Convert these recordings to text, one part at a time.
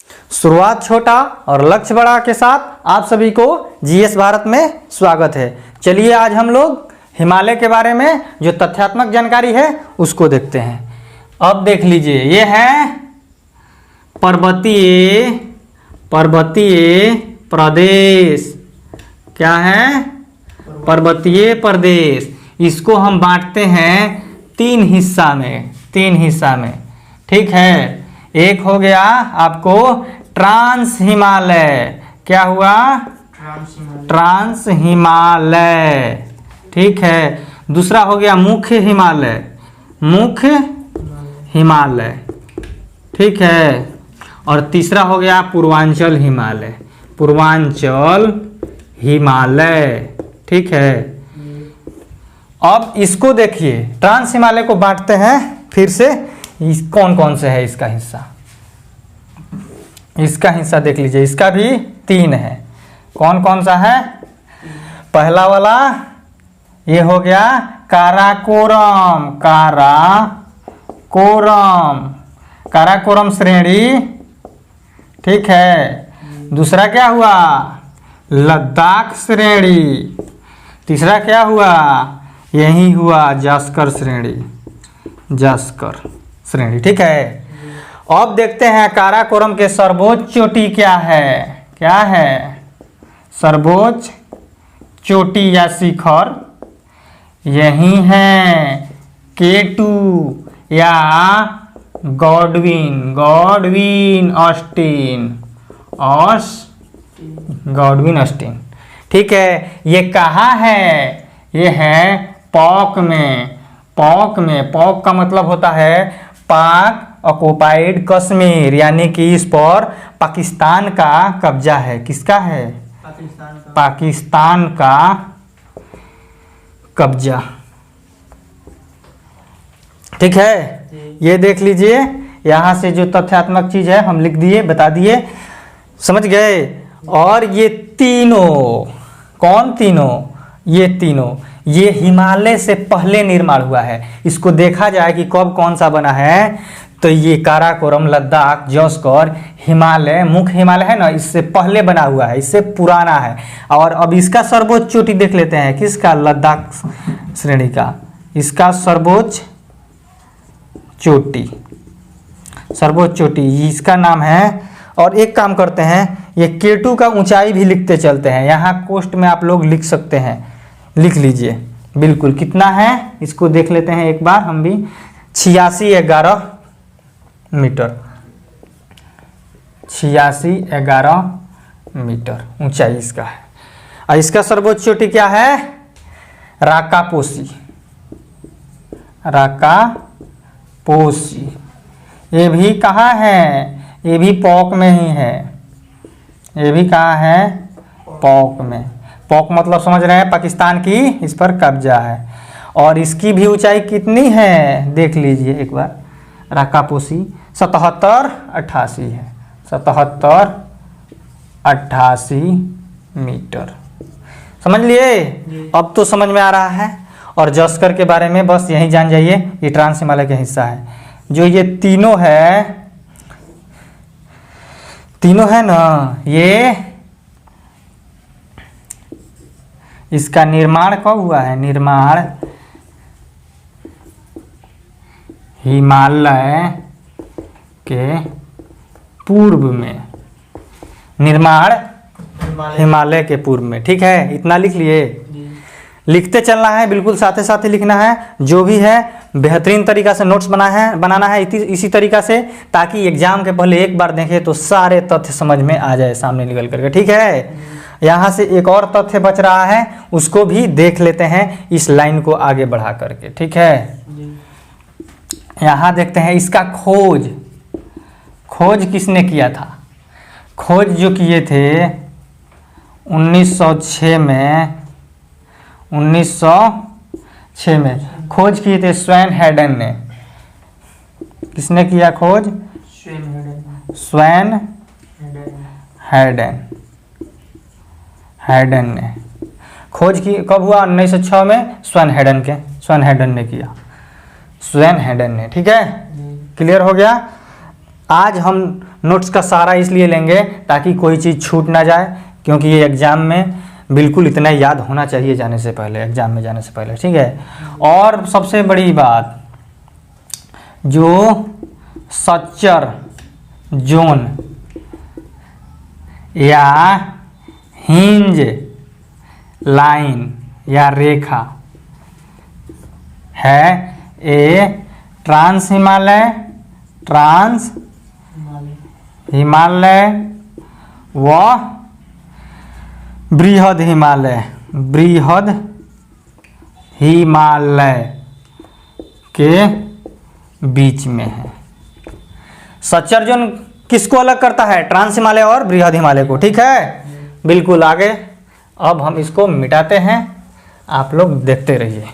शुरुआत छोटा और लक्ष्य बड़ा के साथ आप सभी को जीएस भारत में स्वागत है। चलिए आज हम लोग हिमालय के बारे में जो तथ्यात्मक जानकारी है उसको देखते हैं। अब देख लीजिए, ये है पर्वतीय प्रदेश। क्या है? पर्वतीय प्रदेश। इसको हम बांटते हैं तीन हिस्सा में। ठीक है, एक हो गया आपको ट्रांस हिमालय। क्या हुआ? ट्रांस हिमालय। ठीक है, दूसरा हो गया मुख्य हिमालय। ठीक है, और तीसरा हो गया पूर्वांचल हिमालय। ठीक है, अब इसको देखिए, ट्रांस हिमालय को बांटते हैं फिर से। कौन कौन से है इसका हिस्सा देख लीजिए। इसका भी तीन है। कौन कौन सा है? पहला वाला ये हो गया काराकोरम श्रेणी। ठीक है, दूसरा क्या हुआ? लद्दाख श्रेणी। तीसरा क्या हुआ? यही हुआ जास्कर श्रेणी। ठीक है, अब देखते हैं काराकोरम के सर्वोच्च चोटी क्या है? सर्वोच्च चोटी या शिखर यही है K2 या गॉडविन ऑस्टिन। ठीक है, ये कहाँ है? ये है पॉक में। पॉक का मतलब होता है पाक ऑक्युपाइड कश्मीर, यानी कि इस पर पाकिस्तान का कब्जा है। किसका है? पाकिस्तान का कब्जा। ठीक है, ये देख लीजिए, यहाँ से जो तथ्यात्मक चीज है हम लिख दिए, बता दिए, समझ गए। और ये तीनों, कौन तीनों? ये तीनों ये हिमालय से पहले निर्माण हुआ है। इसको देखा जाए कि कब कौन सा बना है, तो ये काराकोरम, लद्दाख, जास्कर हिमालय, मुख्य हिमालय है ना, इससे पहले बना हुआ है, इससे पुराना है। और अब इसका सर्वोच्च चोटी देख लेते हैं। किसका? लद्दाख श्रेणी का। इसका सर्वोच्च चोटी इसका नाम है। और एक काम करते हैं, ये K2 का ऊंचाई भी लिखते चलते हैं। यहाँ कोष्ट में आप लोग लिख सकते हैं, लिख लीजिए बिल्कुल। कितना है इसको देख लेते हैं एक बार हम भी। 8611 मीटर। 8611 मीटर ऊंचाई इसका है। और इसका सर्वोच्च चोटी क्या है? राकापोसी। ये भी कहाँ है? ये भी पॉक में ही है। ये भी कहाँ है? पॉक में। पॉक मतलब समझ रहे हैं, पाकिस्तान की इस पर कब्जा है। और इसकी भी ऊंचाई कितनी है देख लीजिए एक बार। राकापोसी 7788 है। 7788 मीटर। समझ लिए? अब तो समझ में आ रहा है। और जास्कर के बारे में बस यही जान जाइए, ये ट्रांस हिमालय का हिस्सा है। जो ये तीनों है ना, ये इसका निर्माण कब हुआ है? निर्माण हिमालय के पूर्व में। हिमालय के पूर्व में। ठीक है, इतना लिख लिए। लिखते चलना है, बिल्कुल साथ ही लिखना है। जो भी है बेहतरीन तरीका से नोट्स बनाना है इसी तरीका से, ताकि एग्जाम के पहले एक बार देखें तो सारे तथ्य समझ में आ जाए सामने निकल करके। ठीक है, यहाँ से एक और तथ्य बच रहा है, उसको भी देख लेते हैं इस लाइन को आगे बढ़ा करके। ठीक है, यहाँ देखते हैं इसका खोज किसने किया था? खोज जो किए थे 1906 में खोज किए थे स्वैन हेडन ने। किसने किया खोज? स्वैन हेडन ने खोज की। कब हुआ? 1906 में स्वैन हेडन ने किया। ठीक है, क्लियर हो गया। आज हम नोट्स का सहारा इसलिए लेंगे ताकि कोई चीज़ छूट ना जाए, क्योंकि ये एग्ज़ाम में बिल्कुल इतना याद होना चाहिए जाने से पहले, एग्ज़ाम में जाने से पहले, ठीक है। और सबसे बड़ी बात, जो स्ट्रक्चर जोन या हिंज लाइन या रेखा है, ए ट्रांस हिमालय व बृहद हिमालय के बीच में है। स्ट्रक्चर जोन किसको अलग करता है? ट्रांस हिमालय और बृहद हिमालय को, ठीक है। बिल्कुल आगे अब हम इसको मिटाते हैं, आप लोग देखते रहिए।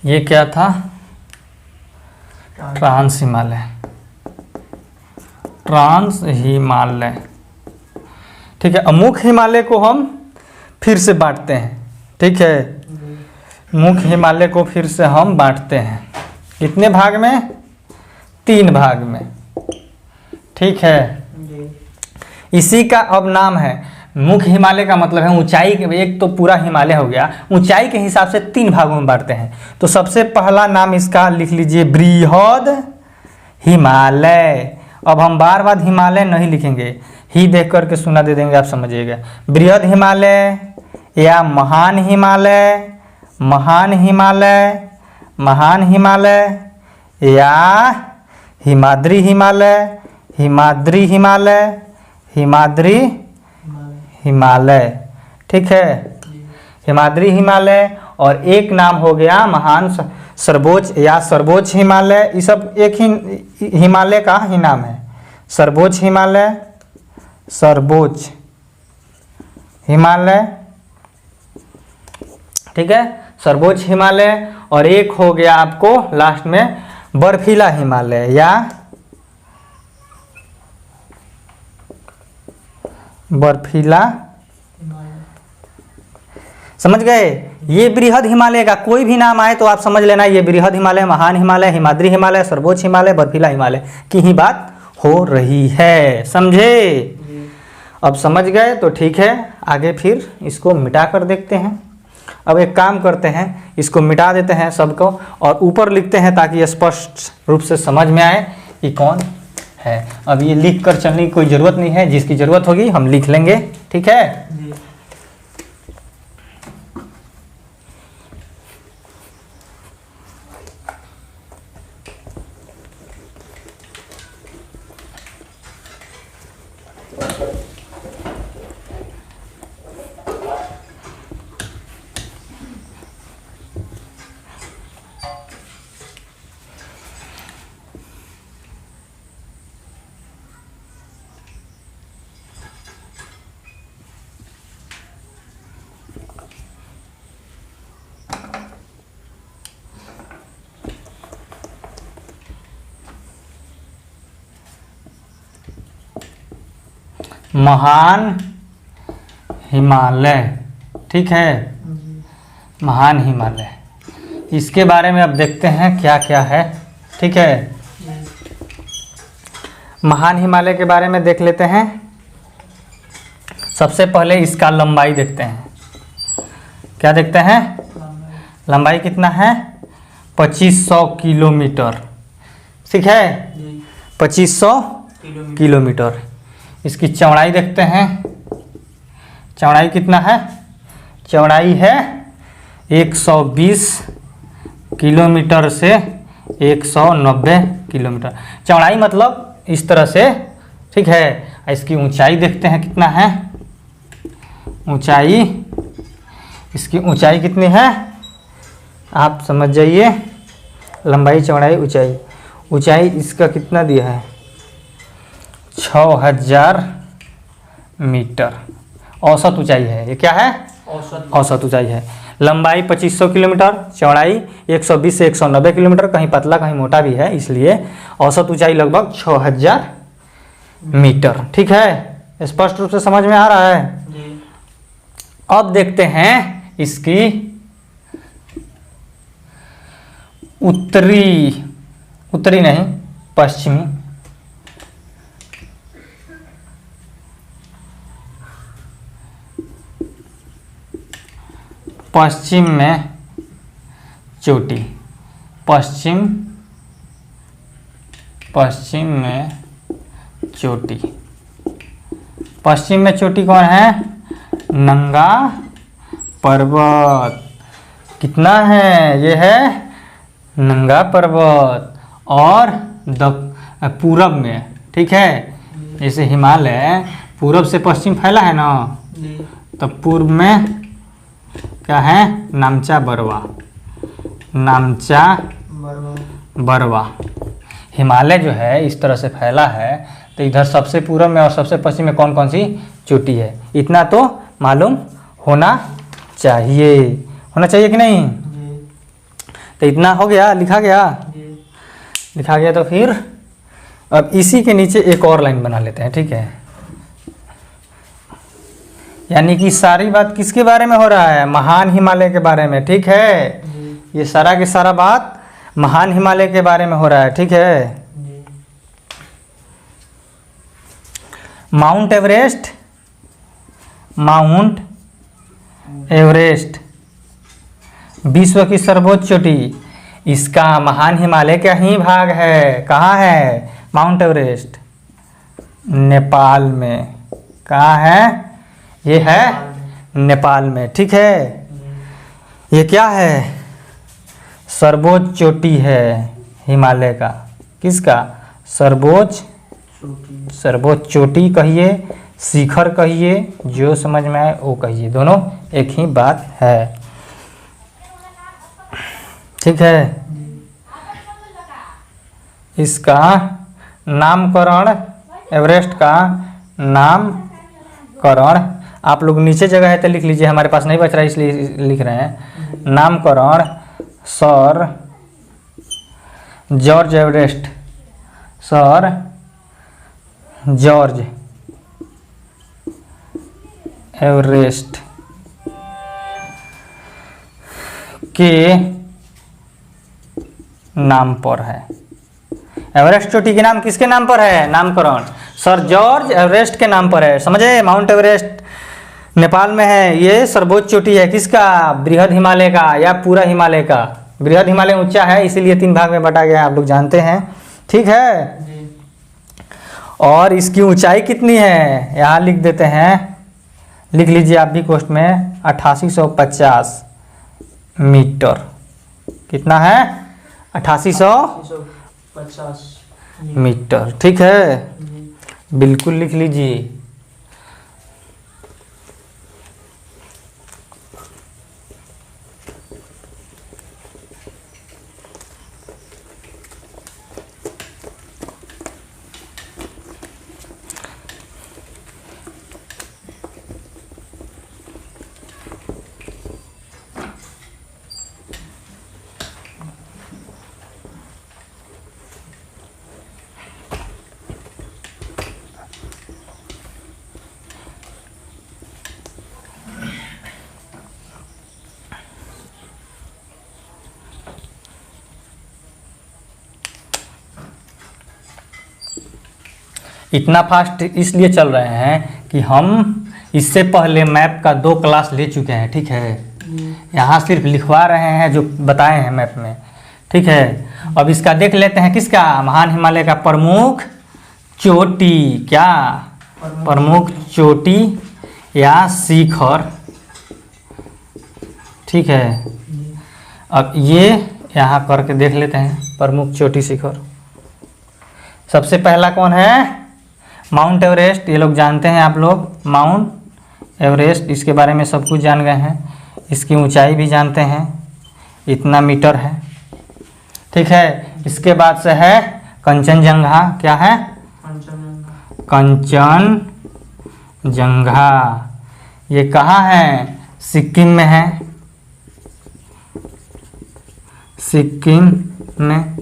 ये क्या था? ट्रांस हिमालय, ठीक है। मुख्य हिमालय को हम फिर से बांटते हैं, ठीक है। मुख्य हिमालय को फिर से हम बांटते हैं कितने भाग में? 3 भाग में, ठीक है। इसी का अब नाम है मुख्य हिमालय, का मतलब है ऊंचाई। एक तो पूरा हिमालय हो गया, ऊंचाई के हिसाब से 3 भागों में बांटते हैं। तो सबसे पहला नाम इसका लिख लीजिए बृहद हिमालय। अब हम बार बार हिमालय नहीं लिखेंगे, ही देख करके सुना दे देंगे, आप समझिएगा। बृहद हिमालय या महान हिमालय या हिमाद्री हिमालय, ठीक है। हिमाद्री हिमालय, और एक नाम हो गया महान सर्वोच्च या सर्वोच्च हिमालय। ये सब एक ही हिमालय का ही नाम है, सर्वोच्च हिमालय, ठीक है, सर्वोच्च हिमालय। और एक हो गया आपको लास्ट में बर्फीला हिमालय या बर्फीला, समझ गए। ये बृहद हिमालय का कोई भी नाम आए तो आप समझ लेना, ये बृहद हिमालय, महान हिमालय, हिमाद्री हिमालय, सर्वोच्च हिमालय, बर्फीला हिमालय की ही बात हो रही है, समझे। अब समझ गए तो ठीक है, आगे फिर इसको मिटा कर देखते हैं। अब एक काम करते हैं, इसको मिटा देते हैं सबको और ऊपर लिखते हैं ताकि स्पष्ट रूप से समझ में आए कि कौन है। अब ये लिख कर चलने की कोई ज़रूरत नहीं है, जिसकी ज़रूरत होगी हम लिख लेंगे, ठीक है। महान हिमालय, ठीक है, महान हिमालय। इसके बारे में अब देखते हैं क्या क्या है, ठीक है। महान हिमालय के बारे में देख लेते हैं। सबसे पहले इसका लंबाई देखते हैं। क्या देखते हैं? लंबाई कितना है? 2500 किलोमीटर, ठीक है, 2500 किलोमीटर। इसकी चौड़ाई देखते हैं। चौड़ाई कितना है? चौड़ाई है 120 किलोमीटर से 190 किलोमीटर। चौड़ाई मतलब इस तरह से, ठीक है। इसकी ऊंचाई देखते हैं कितना है। ऊंचाई, इसकी ऊंचाई कितनी है आप समझ जाइए। लंबाई, चौड़ाई, ऊंचाई। ऊंचाई इसका कितना दिया है? 6000 मीटर औसत ऊंचाई है। ये क्या है? औसत ऊंचाई है। लंबाई 2500 किलोमीटर, चौड़ाई 120 से 190 किलोमीटर, कहीं पतला कहीं मोटा भी है, इसलिए औसत ऊंचाई लगभग 6000 मीटर। ठीक है, स्पष्ट रूप से समझ में आ रहा है जी। अब देखते हैं इसकी उत्तरी नहीं पश्चिमी, पश्चिम में चोटी, पश्चिम में चोटी। पश्चिम में चोटी कौन है? नंगा पर्वत। कितना है? ये है नंगा पर्वत। और पूरब में, ठीक है, जैसे हिमालय पूरब से पश्चिम फैला है ना, तो पूर्व में क्या है? नामचा बरवा, नामचा बरवा। हिमालय जो है इस तरह से फैला है, तो इधर सबसे पूर्व में और सबसे पश्चिम में कौन कौन सी चोटी है, इतना तो मालूम होना चाहिए। होना चाहिए कि नहीं? तो इतना हो गया, लिखा गया, लिखा गया। तो फिर अब इसी के नीचे एक और लाइन बना लेते हैं, ठीक है। यानी कि सारी बात किसके बारे में हो रहा है? महान हिमालय के बारे में, ठीक है। ये सारा की सारा बात महान हिमालय के बारे में हो रहा है, ठीक है। माउंट एवरेस्ट, माउंट एवरेस्ट विश्व की सर्वोच्च चोटी, इसका महान हिमालय का ही भाग है। कहाँ है माउंट एवरेस्ट? नेपाल में। कहाँ है? ये है नेपाल में, ठीक है। ये क्या है? सर्वोच्च चोटी है हिमालय का। किसका? सर्वोच्च चोटी कहिए, शिखर कहिए, जो समझ में आए वो कहिए, दोनों एक ही बात है, ठीक है। इसका नामकरण, एवरेस्ट का नामकरण, आप लोग नीचे जगह है तो लिख लीजिए, हमारे पास नहीं बच रहा है इसलिए लिख रहे हैं। नामकरण sir George Everest, sir George Everest के नाम पर है। एवरेस्ट चोटी के नाम किसके नाम पर है? नामकरण सर जॉर्ज एवरेस्ट के नाम पर है, समझे। माउंट एवरेस्ट नेपाल में है। ये सर्वोच्च चोटी है किसका? बृहद हिमालय का या पूरा हिमालय का। बृहद हिमालय ऊंचा है इसीलिए 3 भाग में बटा गया, आप लोग जानते हैं, ठीक है। और इसकी ऊंचाई कितनी है? यहाँ लिख देते हैं, लिख लीजिए आप भी कोष्ठ में, 8850 मीटर। कितना है? 8850 मीटर, ठीक है, बिल्कुल लिख लीजिए। इतना फास्ट इसलिए चल रहे हैं कि हम इससे पहले मैप का 2 क्लास ले चुके हैं, ठीक है। यहाँ सिर्फ लिखवा रहे हैं जो बताए हैं मैप में, ठीक है। अब इसका देख लेते हैं, किसका? महान हिमालय का प्रमुख चोटी। क्या? प्रमुख चोटी या शिखर, ठीक है। अब ये यहाँ करके देख लेते हैं, प्रमुख चोटी शिखर। सबसे पहला कौन है? माउंट एवरेस्ट, ये लोग जानते हैं आप लोग। माउंट एवरेस्ट, इसके बारे में सब कुछ जान गए हैं। इसकी ऊंचाई भी जानते हैं, इतना मीटर है, ठीक है। इसके बाद से है कंचनजंगा। क्या है? कंचनजंगा। ये कहाँ है? सिक्किम में है, सिक्किम में।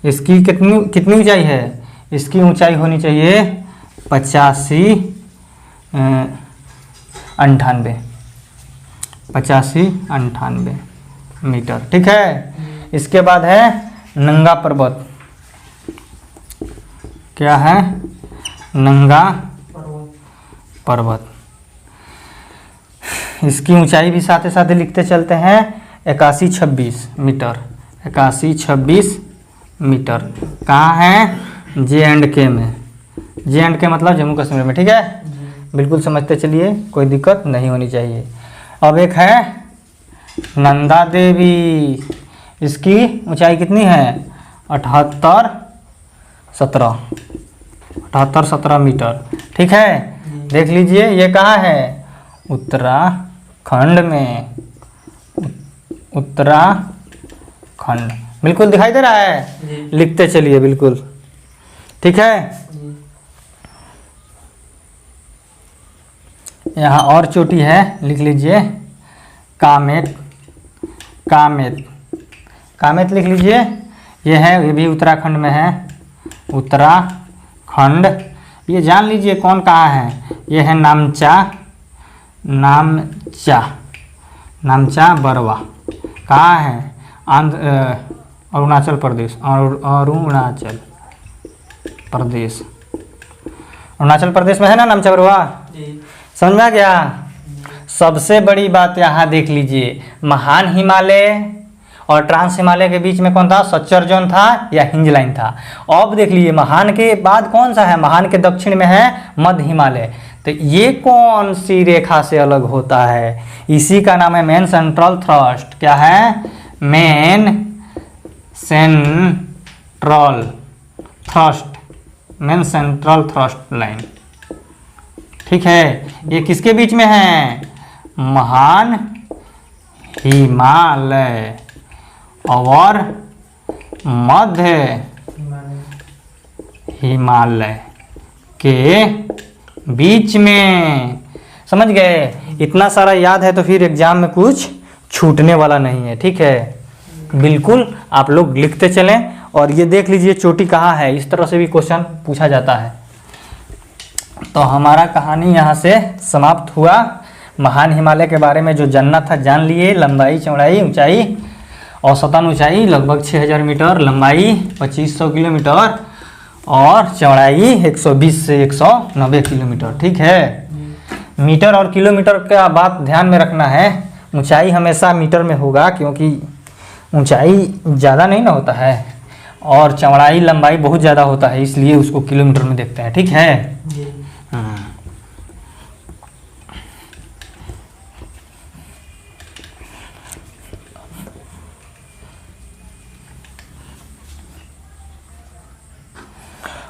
इसकी कितनी ऊंचाई है? इसकी ऊंचाई होनी चाहिए 85-98 मीटर। ठीक है। इसके बाद है नंगा पर्वत। क्या है? नंगा पर्वत। इसकी ऊंचाई भी साथ साथ लिखते चलते हैं 81-26 मीटर। 81-26 मीटर। कहाँ है? J&K में। J&K मतलब जम्मू कश्मीर में। ठीक है, बिल्कुल समझते चलिए, कोई दिक्कत नहीं होनी चाहिए। अब एक है नंदा देवी। इसकी ऊंचाई कितनी है? 78-17 मीटर। ठीक है, देख लीजिए ये कहाँ है? उत्तराखंड में। उत्तराखंड बिल्कुल दिखाई दे रहा है, लिखते चलिए बिल्कुल। ठीक है, यहाँ और चोटी है, लिख लीजिए कामेत। कामेत, कामेत लिख लीजिए। ये है, ये भी उत्तराखंड में है। उत्तराखंड, ये जान लीजिए कौन कहाँ है। ये है नामचा। नामचा, नामचा बरवा कहाँ है? अरुणाचल प्रदेश। अरुणाचल प्रदेश, अरुणाचल प्रदेश में है ना नामचा बरवा। समझ में आ गया? सबसे बड़ी बात यहाँ देख लीजिए, महान हिमालय और ट्रांस हिमालय के बीच में कौन था? सच्चर जोन था या हिंज लाइन था। अब देख लीजिए महान के बाद कौन सा है? महान के दक्षिण में है मध्य हिमालय। तो ये कौन सी रेखा से अलग होता है? इसी का नाम है मेन सेंट्रल थ्रस्ट। क्या है? Main central thrust, main central thrust line. ठीक है, ये किसके बीच में है? महान हिमालय और मध्य हिमालय के बीच में। समझ गए? इतना सारा याद है तो फिर एग्जाम में कुछ छूटने वाला नहीं है। ठीक है, बिल्कुल आप लोग लिखते चलें। और ये देख लीजिए चोटी कहाँ है, इस तरह से भी क्वेश्चन पूछा जाता है। तो हमारा कहानी यहाँ से समाप्त हुआ। महान हिमालय के बारे में जो जानना था जान लिए। लंबाई, चौड़ाई, ऊंचाई, औसतन ऊंचाई लगभग 6000 मीटर, लंबाई 2500 किलोमीटर और चौड़ाई 120 से 190 किलोमीटर। ठीक है, मीटर और किलोमीटर का बात ध्यान में रखना है। ऊंचाई हमेशा मीटर में होगा क्योंकि ऊंचाई ज़्यादा नहीं ना होता है, और चौड़ाई लंबाई बहुत ज़्यादा होता है, इसलिए उसको किलोमीटर में देखते हैं। ठीक है।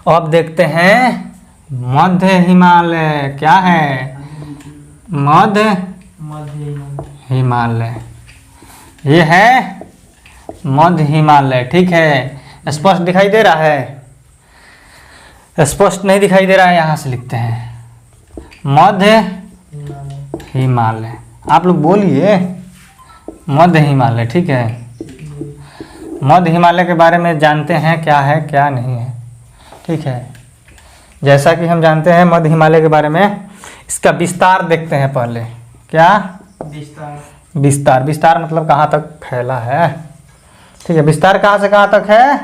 अब देखते हैं मध्य हिमालय। क्या है? मध्य हिमालय। ये है मध्य हिमालय। ठीक है, स्पष्ट दिखाई दे रहा है? स्पष्ट नहीं दिखाई दे रहा है, यहाँ से लिखते हैं मध्य हिमालय। आप लोग बोलिए मध्य हिमालय। ठीक है, मध्य हिमालय के बारे में जानते हैं क्या है क्या नहीं है। ठीक है, जैसा कि हम जानते हैं मध्य हिमालय के बारे में, इसका विस्तार देखते हैं पहले। क्या विस्तार? विस्तार, विस्तार मतलब कहाँ तक फैला है। ठीक है, विस्तार कहाँ से कहाँ तक है?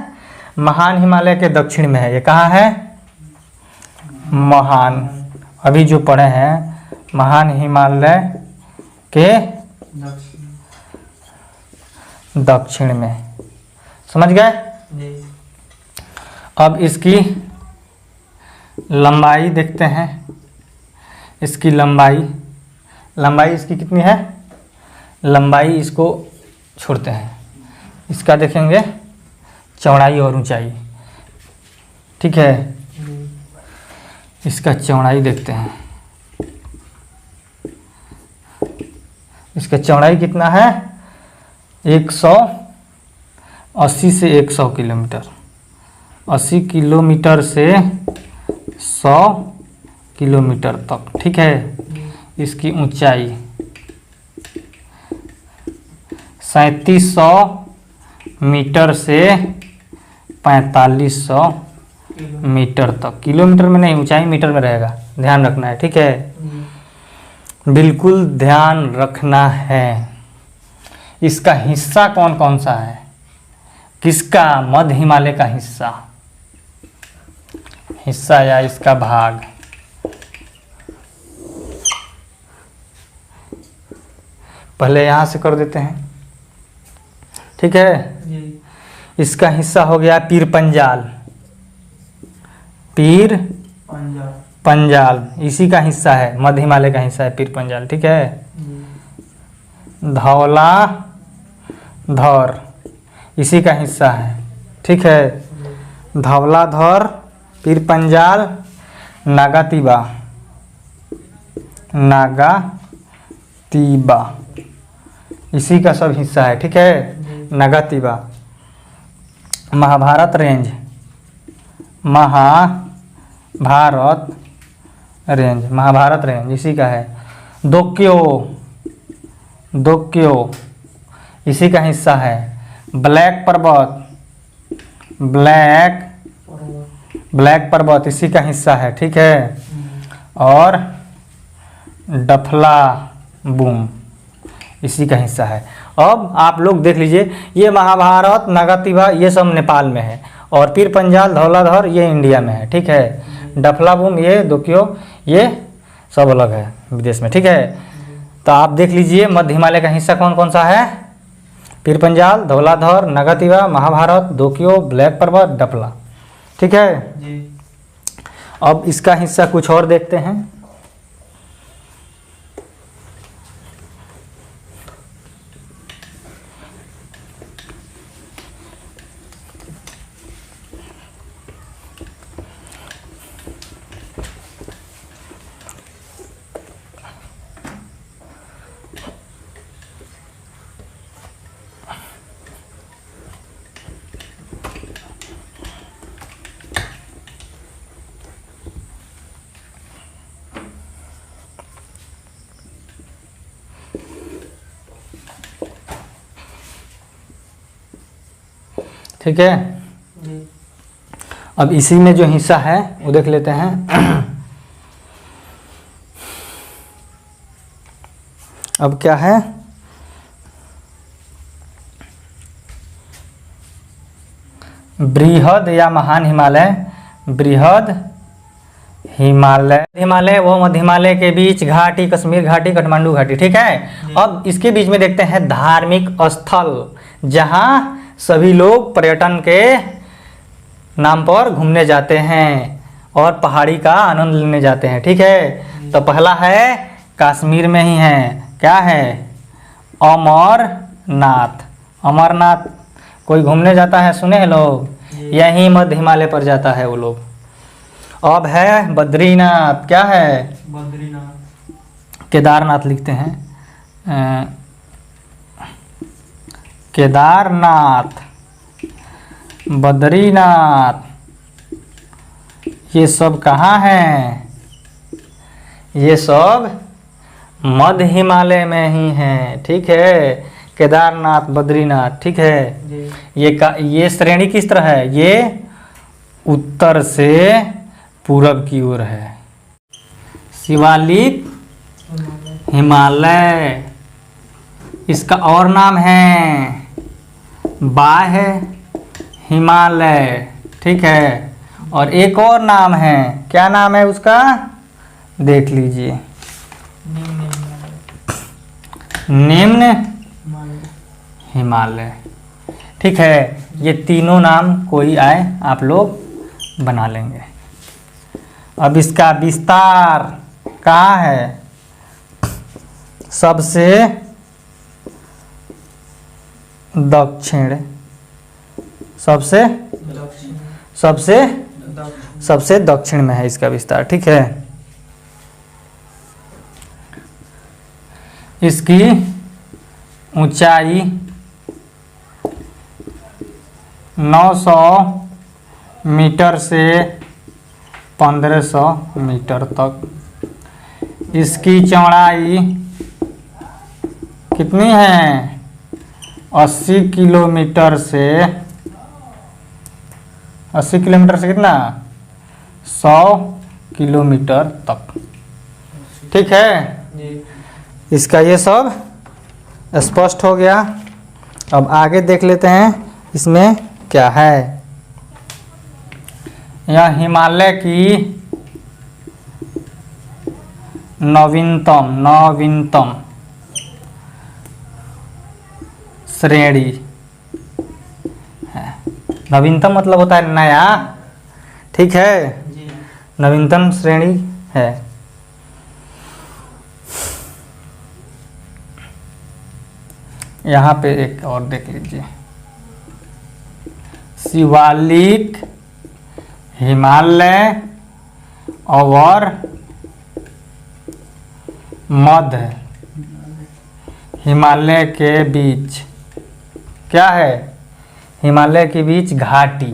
महान हिमालय के दक्षिण में है। ये कहाँ है? महान, अभी जो पढ़े हैं, महान हिमालय के दक्षिण में। समझ गए? अब इसकी लंबाई देखते हैं। इसकी लंबाई, लंबाई इसकी कितनी है? लंबाई इसको छोड़ते हैं, इसका देखेंगे चौड़ाई और ऊंचाई। ठीक है, इसका चौड़ाई देखते हैं। इसका चौड़ाई कितना है? 180 से 100 किलोमीटर। 80 किलोमीटर से 100 किलोमीटर तक, ठीक है। इसकी ऊंचाई 3700 मीटर से 4500 मीटर तक। किलोमीटर में नहीं, ऊंचाई मीटर में रहेगा, ध्यान रखना है, ठीक है। बिल्कुल ध्यान रखना है। इसका हिस्सा कौन कौन सा है? किसका? मध्य हिमालय का हिस्सा या इसका भाग। पहले यहां से कर देते हैं, ठीक है। इसका हिस्सा हो गया पीर पंजाल, पीर पंजाल इसी का हिस्सा है, मध्य हिमालय का हिस्सा है पीर पंजाल, ठीक है। धौला धौर इसी का हिस्सा है, ठीक है। धौलाधौर, पीर पंजाल, नागातीबा, नागातीबा इसी का सब हिस्सा है, ठीक है। नागातीबा। महाभारत रेंज, महाभारत रेंज इसी का है। दोक्यो इसी का हिस्सा है। ब्लैक पर्वत इसी का हिस्सा है, ठीक है। और डफला बूम इसी का हिस्सा है। अब आप लोग देख लीजिए, ये महाभारत, नागातीबा ये सब नेपाल में है, और पीर पंजाल, धौलाधौर ये इंडिया में है, ठीक है। डफला बूम, ये दोक्यो ये सब अलग है विदेश में, ठीक है। तो आप देख लीजिए मध्य हिमालय का हिस्सा कौन कौन सा है? पीर पंजाल, धौलाधौर, नागातीबा, महाभारत, दोक्यो, ब्लैक पर्वत, डफला, ठीक है जी। अब इसका हिस्सा कुछ और देखते हैं। ठीक है। अब इसी में जो हिस्सा है वो देख लेते हैं। अब क्या है? बृहद या महान हिमालय, बृहद हिमालय वो मध्य हिमालय के बीच घाटी, कश्मीर घाटी, काठमांडू घाटी, ठीक है। अब इसके बीच में देखते हैं धार्मिक स्थल, जहां सभी लोग पर्यटन के नाम पर घूमने जाते हैं और पहाड़ी का आनंद लेने जाते हैं, ठीक है। तो पहला है कश्मीर में ही है, क्या है? अमरनाथ। अमरनाथ कोई घूमने जाता है, सुने हैं लोग? यही मध्य हिमालय पर जाता है वो लोग। अब है बद्रीनाथ, क्या है? बद्रीनाथ। केदारनाथ लिखते हैं, केदारनाथ, बद्रीनाथ, ये सब कहाँ हैं? ये सब मध्य हिमालय में ही हैं, ठीक है। केदारनाथ, बद्रीनाथ, ठीक है। ये श्रेणी किस तरह है? ये उत्तर से पूरब की ओर है। शिवालिक हिमालय, इसका और नाम है बाह्य हिमालय, ठीक है। और एक और नाम है, क्या नाम है उसका? देख लीजिए, निम्न हिमालय, ठीक है। ये तीनों नाम कोई आए आप लोग बना लेंगे। अब इसका विस्तार कहाँ है? सबसे दक्षिण, सबसे दक्षिण में है इसका विस्तार, ठीक है। इसकी ऊंचाई 900 मीटर से 1500 मीटर तक। इसकी चौड़ाई कितनी है? 80 किलोमीटर से 80 किलोमीटर से कितना? 100 किलोमीटर तक। ठीक है, इसका ये सब स्पष्ट हो गया। अब आगे देख लेते हैं इसमें क्या है। यह हिमालय की नवीनतम श्रेणी है। नवीनतम मतलब होता है नया, ठीक है, नवीनतम श्रेणी है। यहाँ पे एक और देख लीजिए, शिवालिक हिमालय और मध्य हिमालय के बीच क्या है? हिमालय के बीच घाटी,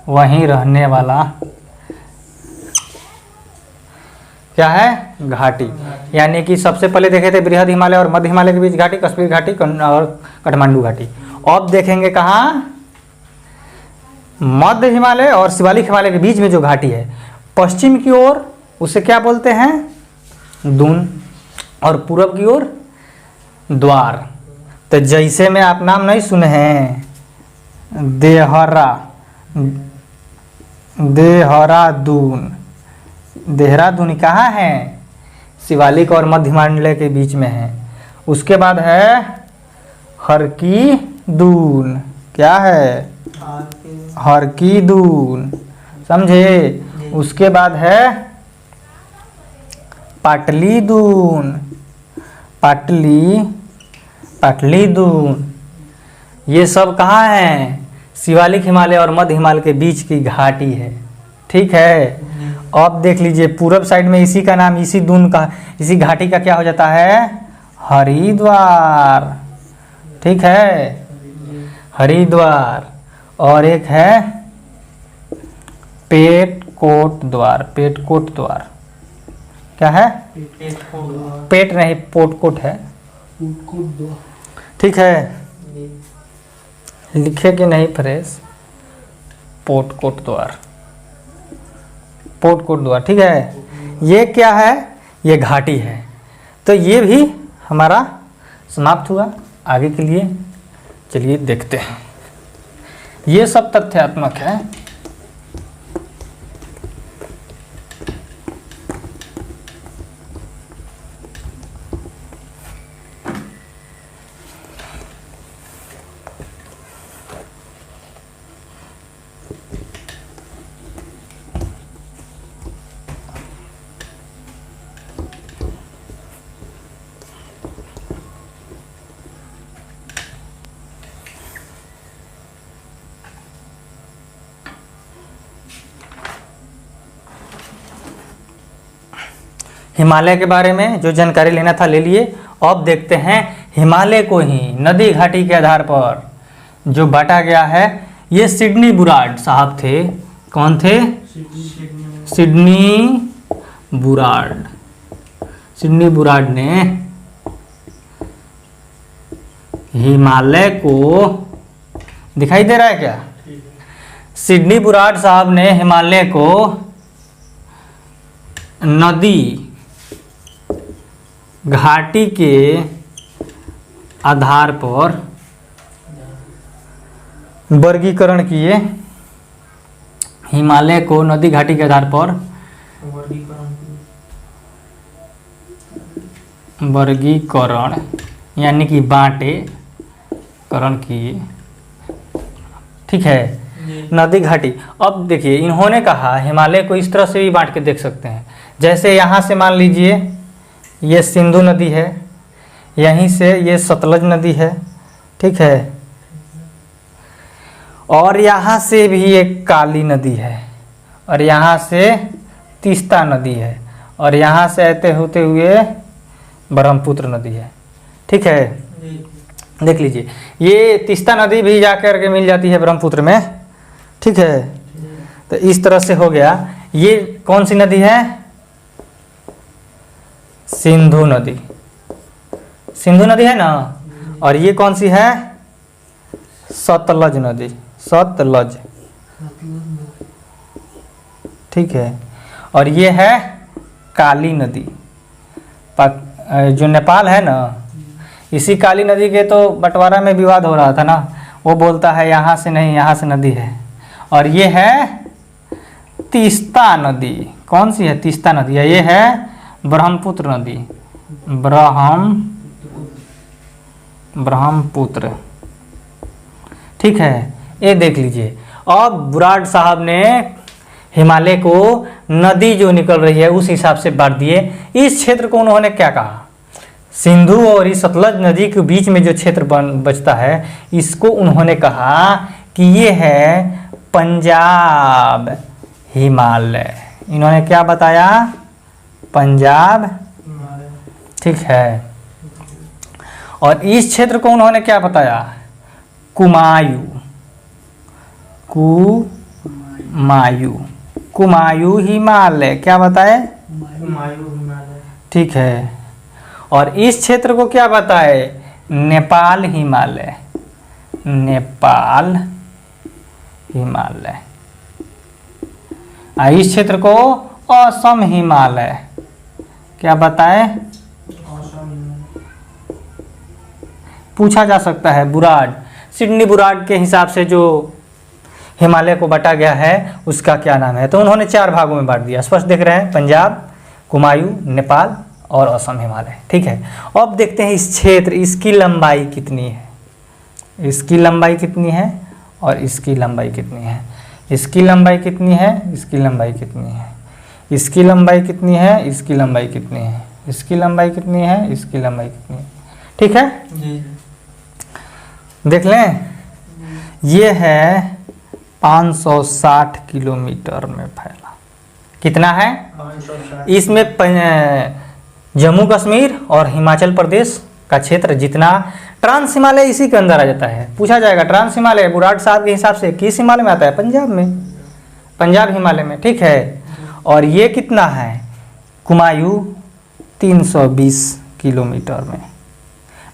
वहीं रहने वाला क्या है? घाटी। यानी कि सबसे पहले देखे थे बृहद हिमालय और मध्य हिमालय के बीच घाटी, कश्मीर घाटी और काठमांडू घाटी। अब देखेंगे कहाँ? मध्य हिमालय और शिवालिक हिमालय के बीच में जो घाटी है पश्चिम की ओर, उसे क्या बोलते हैं? दून। और पूरब की ओर द्वार। तो जैसे में आप नाम नहीं सुने हैं, देहरादून। देहरादून कहाँ है? शिवालिक और मध्य हिमालय के बीच में है। उसके बाद है हरकी-दून। क्या है? हरकी-दून, समझे? उसके बाद है पाटलीदून। पाटलीदून। ये सब कहाँ है? शिवालिक हिमालय और मध्य हिमालय के बीच की घाटी है। ठीक है, अब देख लीजिए पूरब साइड में इसी का नाम, इसी दून का, इसी घाटी का क्या हो जाता है? हरिद्वार। ठीक है, हरिद्वार। और एक है पेटकोट द्वार। पेटकोट द्वार क्या है? पेट नहीं, पोटकोट है। ठीक है, लिखे कि नहीं फ्रेश? पोटकोट द्वार, पोटकोट द्वार। ठीक है, ये क्या है? ये घाटी है। तो ये भी हमारा समाप्त हुआ। आगे के लिए चलिए देखते हैं। ये सब तथ्यात्मक है। हिमालय के बारे में जो जानकारी लेना था ले लिए। अब देखते हैं हिमालय को ही नदी घाटी के आधार पर जो बांटा गया है। ये सिडनी बुराड साहब थे। कौन थे? Sydney Burrard. सिडनी बुराड ने हिमालय को, दिखाई दे रहा है क्या? सिडनी बुराड साहब ने हिमालय को नदी घाटी के आधार पर वर्गीकरण किए। हिमालय को नदी घाटी के आधार पर वर्गीकरण यानी कि बांटे करण किए। ठीक है, नदी घाटी। अब देखिए इन्होंने कहा हिमालय को इस तरह से भी बांट के देख सकते हैं। जैसे यहाँ से मान लीजिए ये सिंधु नदी है, यहीं से ये सतलज नदी है। ठीक है, और यहाँ से भी एक काली नदी है, और यहाँ से तीस्ता नदी है, और यहाँ से आते होते हुए ब्रह्मपुत्र नदी है। ठीक है, देख लीजिए ये तीस्ता नदी भी जाकर के मिल जाती है ब्रह्मपुत्र में। ठीक है, तो इस तरह से हो गया। ये कौन सी नदी है? सिंधु नदी। सिंधु नदी है ना। और ये कौन सी है? सतलज नदी। सतलज, ठीक है। और ये है काली नदी। जो नेपाल है ना, इसी काली नदी के तो बंटवारा में विवाद हो रहा था ना। वो बोलता है यहाँ से नहीं, यहाँ से नदी है। और ये है तीस्ता नदी। कौन सी है? तीस्ता नदी है। ये है ब्रह्मपुत्र नदी। ब्रह्मपुत्र, ठीक है। ये देख लीजिए। अब बुराड़ साहब ने हिमालय को नदी जो निकल रही है उस हिसाब से बांट दिए। इस क्षेत्र को उन्होंने क्या कहा? सिंधु और इस सतलज नदी के बीच में जो क्षेत्र बचता है, इसको उन्होंने कहा कि ये है पंजाब हिमालय। इन्होंने क्या बताया? पंजाब, ठीक है। और इस क्षेत्र को उन्होंने क्या बताया? कुमायूं। कुमायूं हिमालय। क्या बताए? कुमायूं हिमालय, ठीक है। और इस क्षेत्र को क्या बताए? नेपाल हिमालय। नेपाल हिमालय। इस क्षेत्र को असम हिमालय। क्या बताए? पूछा जा सकता है। बुराड़, सिडनी बुराड़ के हिसाब से जो हिमालय को बांटा गया है उसका क्या नाम है? तो उन्होंने 4 भागों में बांट दिया। स्पष्ट देख रहे हैं, पंजाब, कुमायूं, नेपाल और असम हिमालय, ठीक है। अब देखते हैं इस क्षेत्र, इसकी लंबाई कितनी है। इसकी लंबाई कितनी है और इसकी लंबाई कितनी है? इसकी लंबाई कितनी है? इसकी लंबाई कितनी है? इसकी लंबाई कितनी है? इसकी लंबाई कितनी है? इसकी लंबाई कितनी है? इसकी लंबाई कितनी है? ठीक है जी। देख लें। ये है 560 किलोमीटर में फैला। कितना है? 560। इसमें जम्मू कश्मीर और हिमाचल प्रदेश का क्षेत्र जितना, ट्रांस हिमालय इसी के अंदर आ जाता है। पूछा जाएगा ट्रांस हिमालय बुराड़ साहब के हिसाब से किस हिमालय में आता है? पंजाब में, पंजाब हिमालय में, ठीक है। और ये कितना है? कुमायूं 320 किलोमीटर में।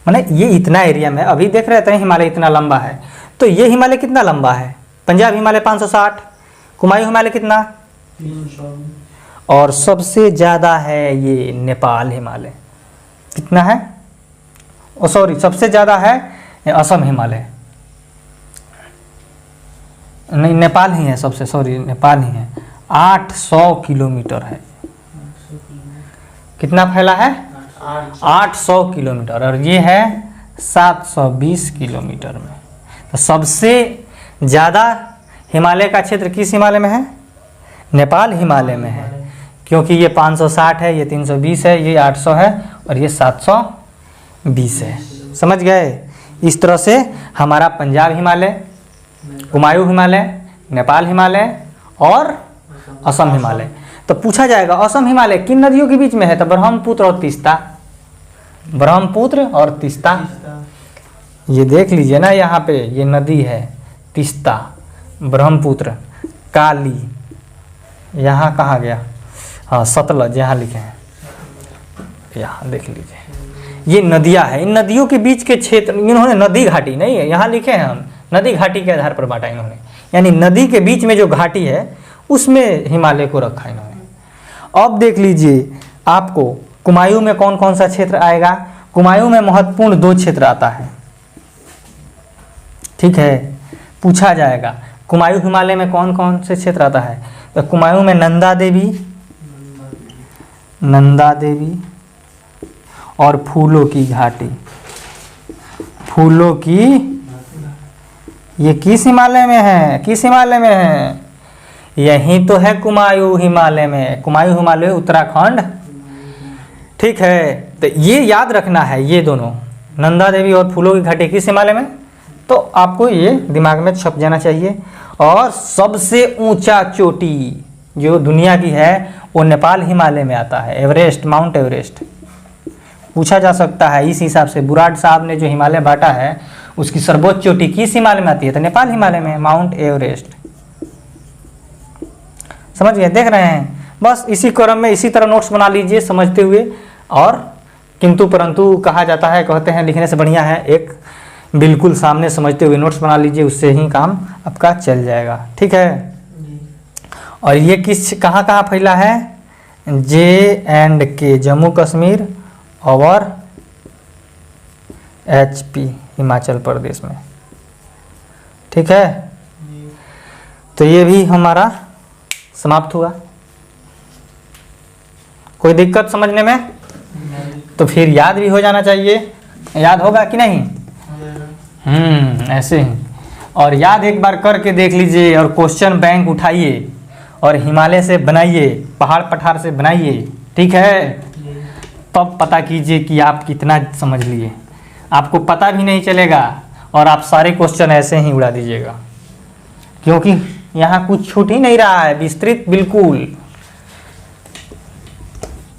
माने ये इतना एरिया में, अभी देख रहे थे हिमालय इतना लंबा है, तो ये हिमालय कितना लंबा है? पंजाब हिमालय 560, कुमायूं हिमालय कितना? 300। और सबसे ज़्यादा है ये नेपाल हिमालय। कितना है? ओ सॉरी, सबसे ज़्यादा है असम हिमालय। नहीं, नेपाल ही है सबसे, सॉरी नेपाल ही है। 800 किलोमीटर है। कितना फैला है? 800 किलोमीटर। और ये है 720 किलोमीटर में। तो सबसे ज़्यादा हिमालय का क्षेत्र किस हिमालय में है? नेपाल हिमालय में है, क्योंकि ये 560 है, ये 320 है, ये 800 है और ये 720 है। समझ गए? इस तरह से हमारा पंजाब हिमालय, कुमायूं हिमालय, नेपाल हिमालय और असम हिमालय। तो पूछा जाएगा असम हिमालय किन नदियों के बीच में है? तो ब्रह्मपुत्र और तीस्ता। ब्रह्मपुत्र और तीस्ता, ये देख लीजिए ना, यहाँ पे ये नदी है तीस्ता, ब्रह्मपुत्र, काली, यहाँ कहाँ गया? हाँ, सतलज यहाँ लिखे हैं, यहाँ देख लीजिए। ये नदियाँ हैं। इन नदियों के बीच के क्षेत्र इन्होंने नदी घाटी नहीं है, यहाँ लिखे हैं हम, नदी घाटी के आधार पर बांटा इन्होंने। यानी नदी के बीच में जो घाटी है उसमें हिमालय को रखा इन्होंने। अब देख लीजिए, आपको कुमायूं में कौन कौन सा क्षेत्र आएगा? कुमायूं में महत्वपूर्ण 2 क्षेत्र आता है, ठीक है। पूछा जाएगा कुमायूं हिमालय में कौन कौन से क्षेत्र आता है? तो कुमायूं में नंदा देवी और फूलों की घाटी। फूलों की, ये किस हिमालय में है? किस हिमालय में है? यही तो है कुमायूं हिमालय में। कुमायूं हिमालय उत्तराखंड, ठीक है। तो ये याद रखना है, ये दोनों नंदा देवी और फूलों की घाटी किस हिमालय में, तो आपको ये दिमाग में छप जाना चाहिए। और सबसे ऊंचा चोटी जो दुनिया की है वो नेपाल हिमालय में आता है, एवरेस्ट, माउंट एवरेस्ट। पूछा जा सकता है इस हिसाब से बुराड़ साहब ने जो हिमालय बांटा है उसकी सर्वोच्च चोटी किस हिमालय में आती है? तो नेपाल हिमालय में, माउंट एवरेस्ट। समझ गए, देख रहे हैं। बस इसी क्रम में इसी तरह नोट्स बना लीजिए समझते हुए। और किंतु परंतु कहा जाता है, कहते हैं लिखने से बढ़िया है एक बिल्कुल सामने समझते हुए नोट्स बना लीजिए, उससे ही काम आपका चल जाएगा। ठीक है। जी। और ये किस कहाँ कहाँ फैला है? J&K जम्मू कश्मीर और HP हिमाचल प्रदेश में। ठीक है। जी। तो ये भी हमारा समाप्त हुआ। कोई दिक्कत समझने में? नहीं। तो फिर याद भी हो जाना चाहिए। याद होगा कि नहीं? हो जाएगा। ऐसे ही। और याद एक बार करके देख लीजिए और क्वेश्चन बैंक उठाइए और हिमालय से बनाइए, पहाड़ पठार से बनाइए। ठीक है। जी। तब पता कीजिए कि आप कितना समझ लिए। आपको पता भी नहीं चलेगा और आप सारे क्वेश्चन ऐसे ही उड़ा दीजिएगा, क्योंकि यहाँ कुछ छूट ही नहीं रहा है, विस्तृत बिल्कुल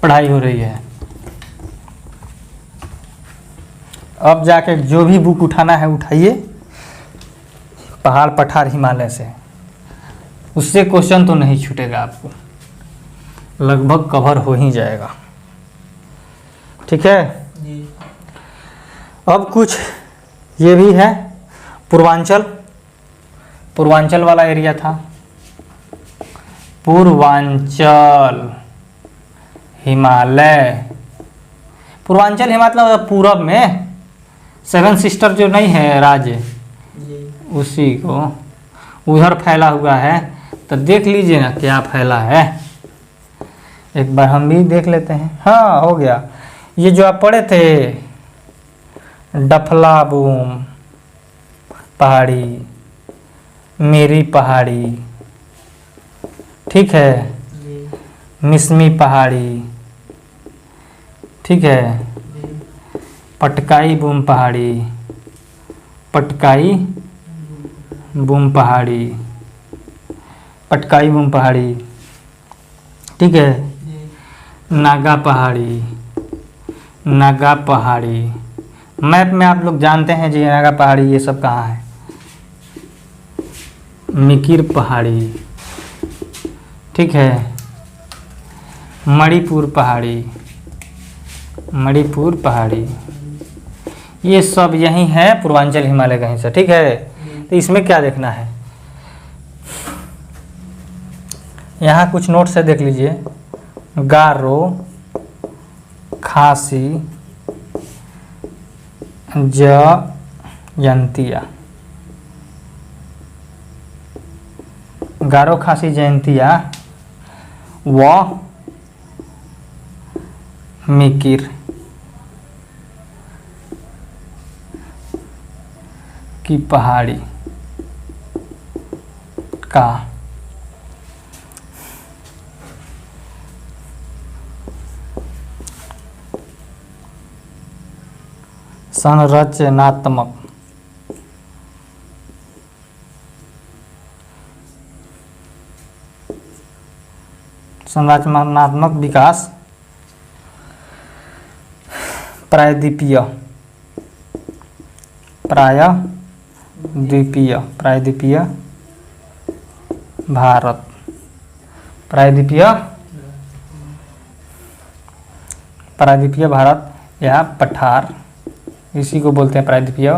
पढ़ाई हो रही है। अब जाके जो भी बुक उठाना है उठाइए, पहाड़ पठार हिमालय से, उससे क्वेश्चन तो नहीं छूटेगा, आपको लगभग कवर हो ही जाएगा। ठीक है। जी। अब कुछ ये भी है, पूर्वांचल, पूर्वांचल वाला एरिया था। पूर्वांचल हिमालय, पूर्वांचल हिमालय पूरब में 7 सिस्टर जो नहीं है राज्य, जी। उसी को उधर फैला हुआ है। तो देख लीजिए ना क्या फैला है, एक बार हम भी देख लेते हैं। हाँ हो गया। ये जो आप पढ़े थे डफलाबूम पहाड़ी, मेरी पहाड़ी, ठीक है, जी। मिसमी पहाड़ी, ठीक है, जी। पटकाई बूम पहाड़ी, पटकाई बूम पहाड़ी, पटकाई बूम पहाड़ी, ठीक है, जी। नागा पहाड़ी, नागा पहाड़ी। मैप में आप लोग जानते हैं जी नागा पहाड़ी ये सब कहाँ है। मिकिर पहाड़ी, ठीक है, मणिपुर पहाड़ी, मणिपुर पहाड़ी, ये सब यही है पूर्वांचल हिमालय का हिस्सा। ठीक है। तो इसमें क्या देखना है, यहाँ कुछ नोट्स है देख लीजिए। गारो, खासी, जयंतिया, गारो खासी जयंतिया व मिकिर की पहाड़ी का संरचनात्मक संरचनात्मक विकास प्रायद्वीपीय प्रायद्वीपीय भारत, प्रायद्वीपीय भारत या पठार, इसी को बोलते हैं प्रायद्वीपीय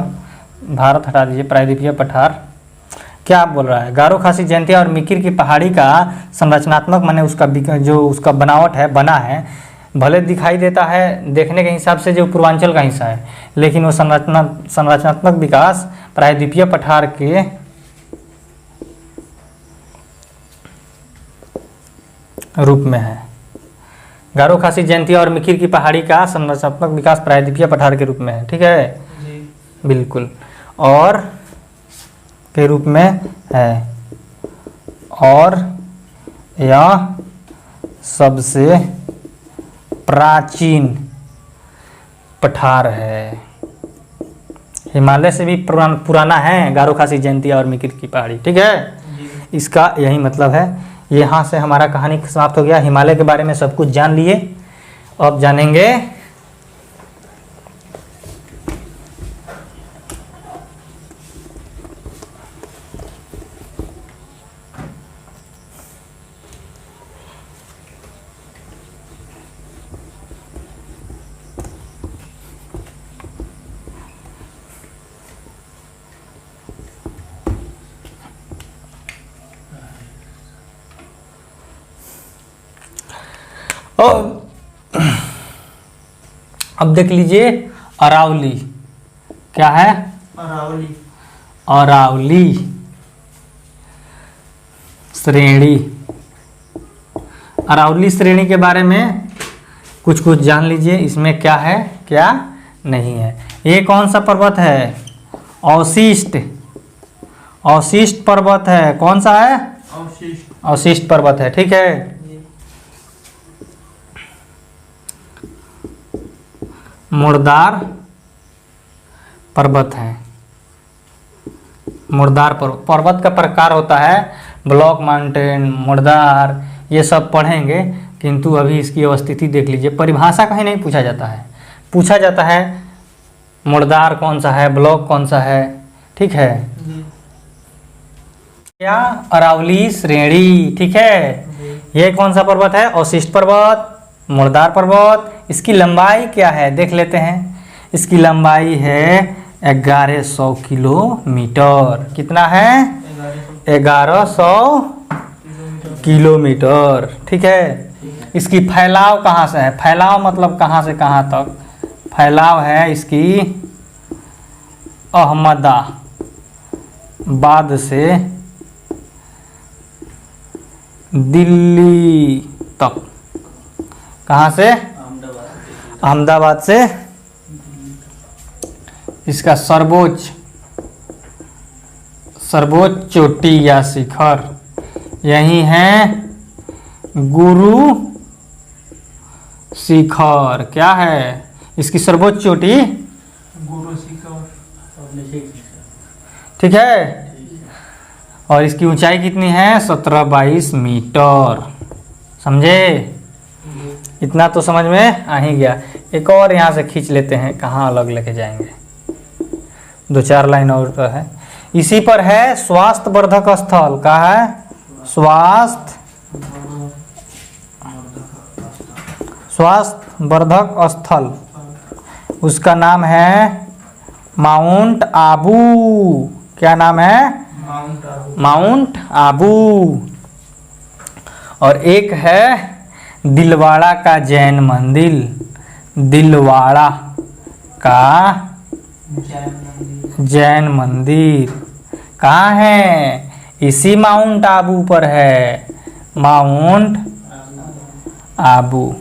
भारत। हटा दीजिए प्रायद्वीपीय पठार। क्या आप बोल रहा है, गारो खासी जयंतिया और मिकिर की पहाड़ी का संरचनात्मक माने उसका जो उसका बनावट है, बना है, भले दिखाई देता है देखने के हिसाब से जो पूर्वांचल का हिस्सा है, लेकिन वो संरचनात्मक विकास प्रायद्वीपीय पठार के रूप में है। गारो खासी जयंतिया और मिकिर की पहाड़ी का संरचनात्मक विकास प्रायद्वीपीय पठार के रूप में है। ठीक है। जी। बिल्कुल, और के रूप में है, और यह सबसे प्राचीन पठार है। हिमालय से भी पुराना है गारो खासी जयंतिया और मिकिर की पहाड़ी। ठीक है। जी। इसका यही मतलब है। यहाँ से हमारा कहानी समाप्त हो गया। हिमालय के बारे में सब कुछ जान लिए। अब जानेंगे और अब देख लीजिए अरावली। क्या है? अरावली। अरावली श्रेणी। अरावली श्रेणी के बारे में कुछ कुछ जान लीजिए, इसमें क्या है क्या नहीं है। ये कौन सा पर्वत है? अवशिष्ट। अवशिष्ट पर्वत है। कौन सा है? अवशिष्ट। अवशिष्ट पर्वत है, ठीक है। जी। मुर्दार पर्वत है। मुर्दार पर्वत का प्रकार होता है ब्लॉक माउंटेन, मुर्दार, ये सब पढ़ेंगे, किंतु अभी इसकी अवस्थिति देख लीजिए। परिभाषा कहीं नहीं पूछा जाता है, पूछा जाता है मुर्दार कौन सा है, ब्लॉक कौन सा है, ठीक है। जी। क्या? अरावली श्रेणी, ठीक है। जी। ये कौन सा पर्वत है? अवशिष्ट पर्वत, मुर्दार पर्वत। इसकी लंबाई क्या है देख लेते हैं। इसकी लंबाई है 1100 किलोमीटर। कितना है? 1100 किलोमीटर, ठीक है। इसकी फैलाव कहाँ से है? फैलाव मतलब कहाँ से कहाँ तक? फैलाव है इसकी अहमदाबाद से दिल्ली तक। कहाँ से? अहमदाबाद से। इसका सर्वोच्च चोटी या शिखर यही है गुरु शिखर। क्या है इसकी सर्वोच्च चोटी? गुरु शिखर। ठीक है। और इसकी ऊंचाई कितनी है? 17-22 मीटर। समझे? इतना तो समझ में आ ही गया। एक और यहाँ से खींच लेते हैं, कहाँ अलग लेके जाएंगे। 2-4 लाइन और तो है। इसी पर है स्वास्थ्य वर्धक स्थल। का है? स्वास्थ्य वर्धक स्थल। उसका नाम है माउंट आबू। क्या नाम है? माउंट आबू। माउंट आबू। और एक है दिलवाड़ा का जैन मंदिर। दिलवाड़ा का जैन मंदिर कहाँ है? इसी माउंट आबू पर है। माउंट आबू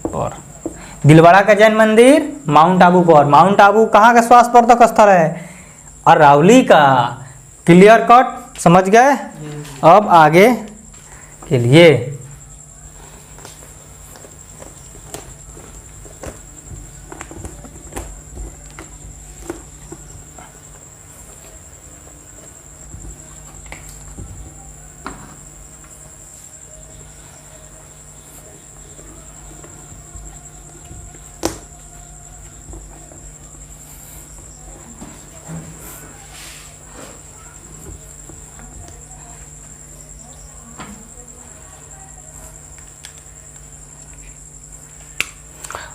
पर दिलवाड़ा का जैन मंदिर माउंट आबू पर। माउंट आबू कहाँ का स्वास्थ्य वर्धक स्थल है? अरावली का। क्लियर कट, समझ गए? अब आगे के लिए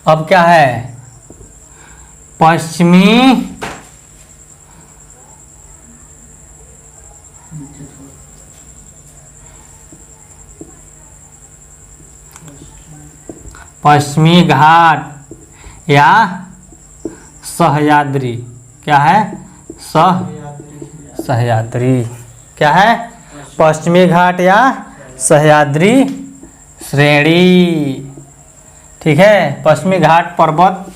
अब क्या है? पश्चिमी घाट या सह्याद्री। क्या है? सह्याद्री। क्या है? पश्चिमी घाट या सह्याद्री श्रेणी। ठीक है। पश्चिमी घाट पर्वत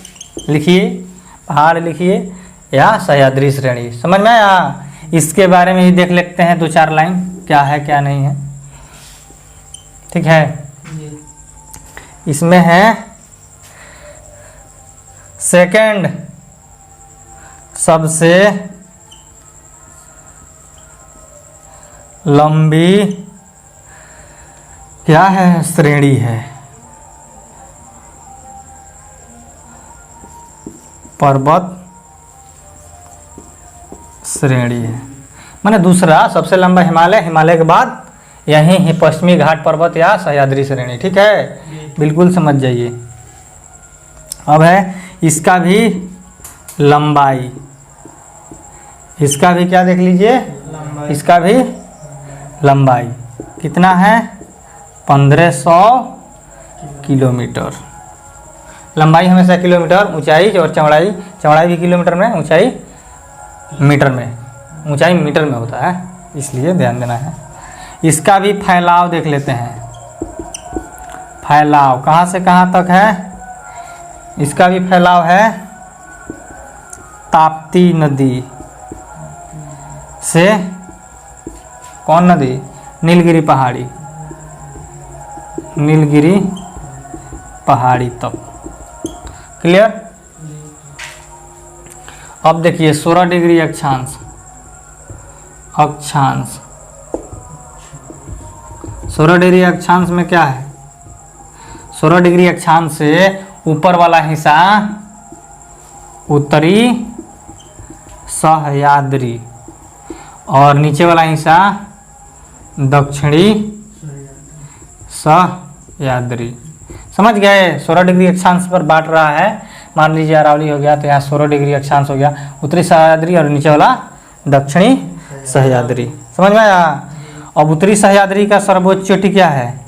लिखिए, पहाड़ लिखिए, या सह्याद्री श्रेणी। समझ में आया? इसके बारे में ही देख लेते हैं 2-4 लाइन, क्या है क्या नहीं है। ठीक है। इसमें है सेकंड सबसे लंबी क्या है? श्रेणी है। पर्वत श्रेणी है, माने दूसरा सबसे लंबा हिमालय, हिमालय के बाद यहीं ही पश्चिमी घाट पर्वत या सह्याद्री श्रेणी। ठीक है, बिल्कुल समझ जाइए। अब है इसका भी लंबाई, इसका भी क्या देख लीजिए, इसका भी लंबाई कितना है? 1500 किलोमीटर। लंबाई हमेशा किलोमीटर, ऊंचाई और चौड़ाई, चौड़ाई भी किलोमीटर में, ऊंचाई मीटर में, ऊंचाई मीटर में होता है, इसलिए ध्यान देना है। इसका भी फैलाव देख लेते हैं। फैलाव कहाँ से कहाँ तक है? इसका भी फैलाव है ताप्ती नदी से कौन नदी? नीलगिरी पहाड़ी, नीलगिरी पहाड़ी तक। क्लियर? अब देखिए 16 डिग्री अक्षांश, अक्षांश 16 डिग्री अक्षांश में क्या है? 16 डिग्री अक्षांश से ऊपर वाला हिस्सा उत्तरी सह्याद्री और नीचे वाला हिस्सा दक्षिणी सह्याद्री। समझ गए? 16 डिग्री अक्षांश पर बांट रहा है। मान लीजिए अरावली हो गया तो यहाँ 16 डिग्री अक्षांश हो गया, उत्तरी सह्याद्री और नीचे वाला दक्षिणी सह्याद्री। समझ में आया? अब उत्तरी सह्याद्री का सर्वोच्च चोटी क्या है?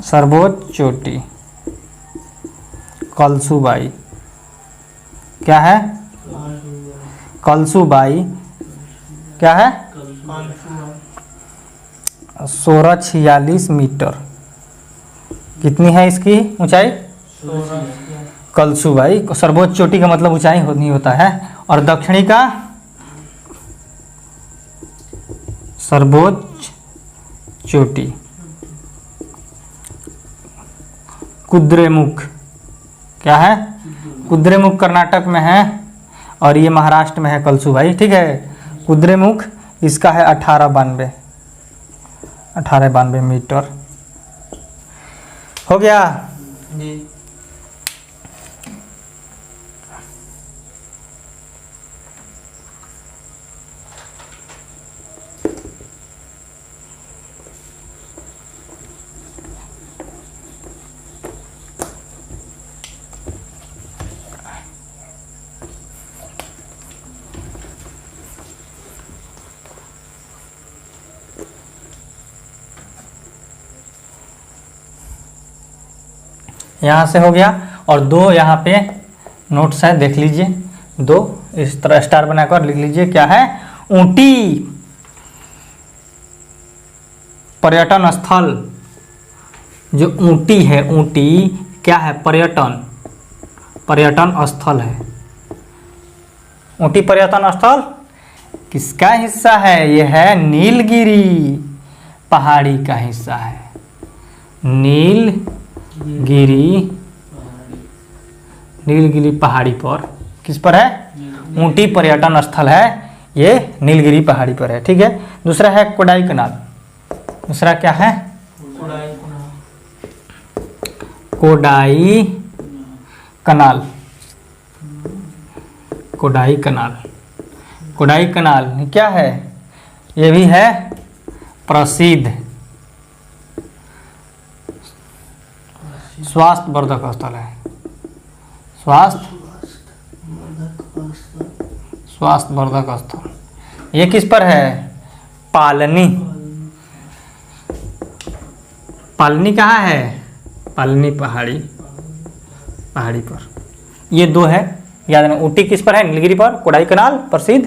सर्वोच्च चोटी कलसुबाई। क्या है? कलसुबाई। क्या है? 1646 मीटर। कितनी है इसकी ऊंचाई? कलसुबाई। सर्वोच्च चोटी का मतलब ऊंचाई नहीं होता है। और दक्षिणी का सर्वोच्च चोटी कुद्रेमुख। क्या है? कुद्रेमुख कर्नाटक में है और ये महाराष्ट्र में है कलसुबाई। ठीक है? कुद्रेमुख इसका है 1892 मीटर। हो गया? जी। यहाँ से हो गया। और दो यहाँ पे नोट्स है, देख लीजिए। दो इस तरह स्टार बनाकर लिख लीजिए। क्या है? ऊटी पर्यटन स्थल। जो ऊटी है, ऊटी क्या है? पर्यटन, पर्यटन स्थल है। ऊटी पर्यटन स्थल किसका हिस्सा है? यह है नीलगिरी पहाड़ी का हिस्सा है। नीलगिरी पहाड़ी पर, किस पर है? ऊटी पर्यटन स्थल है, ये नीलगिरी पहाड़ी पर है। ठीक है? दूसरा है कोडाई कनाल। दूसरा क्या है? कोडाई कनाल। कोडाई कनाल। कोडाई कनाल क्या है? ये भी है प्रसिद्ध स्वास्थ्य वर्धक स्थल है। स्वास्थ्य वर्धक स्थल। ये किस पर है? पालनी। पालनी कहाँ है? पालनी पहाड़ी पर। ये दो है, याद रखना। ऊटी किस पर है? नीलगिरी पर। कोडाई कनाल प्रसिद्ध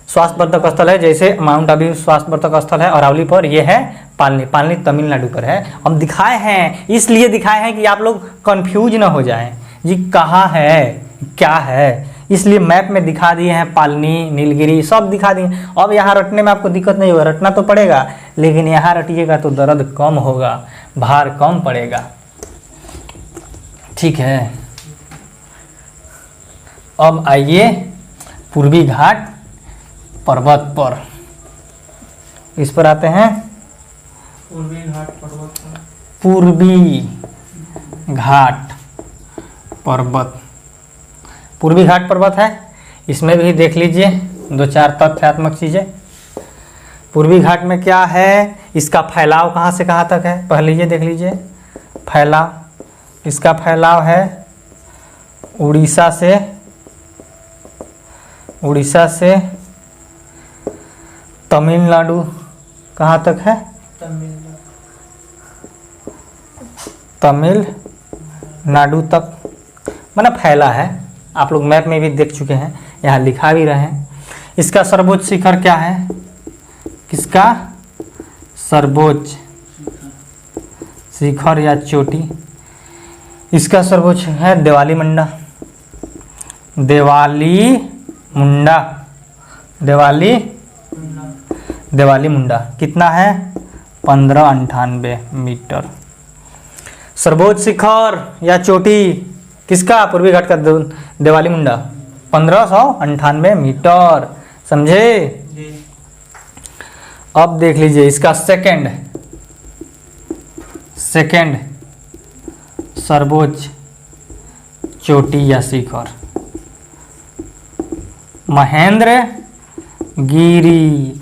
स्वास्थ्य वर्धक स्थल है, जैसे माउंट आबू स्वास्थ्य वर्धक स्थल है। और अरावली पर ये है पालनी। पालनी तमिलनाडु पर है। हम दिखाए हैं, इसलिए दिखाए हैं कि आप लोग कंफ्यूज ना हो जाएं जी कहाँ है क्या है, इसलिए मैप में दिखा दिए हैं। पालनी, नीलगिरी सब दिखा दिए। अब यहाँ रटने में आपको दिक्कत नहीं होगा, रटना तो पड़ेगा, लेकिन यहाँ रटिएगा तो दर्द कम होगा, भार कम पड़ेगा। ठीक है? अब आइए पूर्वी घाट पर्वत पर। इस पर आते हैं। पूर्वी घाट पर्वत पर। पूर्वी घाट पर्वत। पूर्वी घाट पर्वत है, इसमें भी देख लीजिए दो चार तथ्यात्मक चीजें। पूर्वी घाट में क्या है? इसका फैलाव कहाँ से कहाँ तक है? पहले ये देख लीजिए फैलाव। इसका फैलाव है उड़ीसा से तमिलनाडु कहाँ तक है? तमिलनाडु तक मतलब फैला है। आप लोग मैप में भी देख चुके हैं, यहाँ लिखा भी रहे हैं। इसका सर्वोच्च शिखर क्या है? किसका सर्वोच्च शिखर या चोटी? इसका सर्वोच्च है देवाली मुंडा। देवाली मुंडा कितना है? 1598 मीटर। सर्वोच्च शिखर या चोटी किसका? पूर्वी घाट का देवाली मुंडा 1598 मीटर। समझे? जी। अब देख लीजिए इसका सेकंड सर्वोच्च चोटी या शिखर महेंद्रगिरी।